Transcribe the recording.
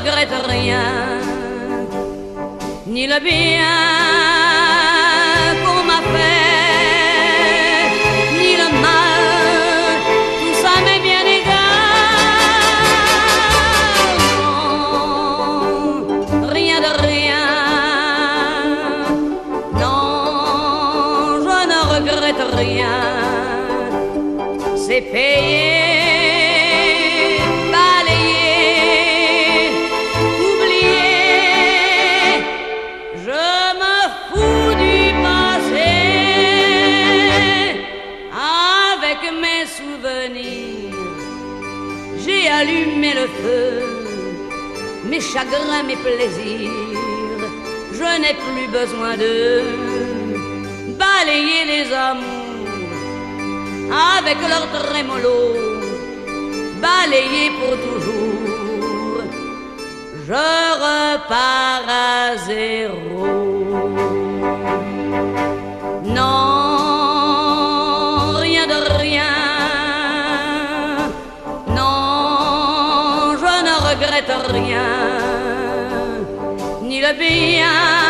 regrette rien, ni le bien qu'on m'a fait, ni le mal, tout ça m'est bien égal. Non, rien de rien, non, je ne regrette rien, c'est payé. J'ai allumé le feu, mes chagrins, mes plaisirs. Je n'ai plus besoin de balayer les amours avec leur trémolo, balayer pour toujours. Je repars à zéro. Non, rien de rien. Rien, ni le bien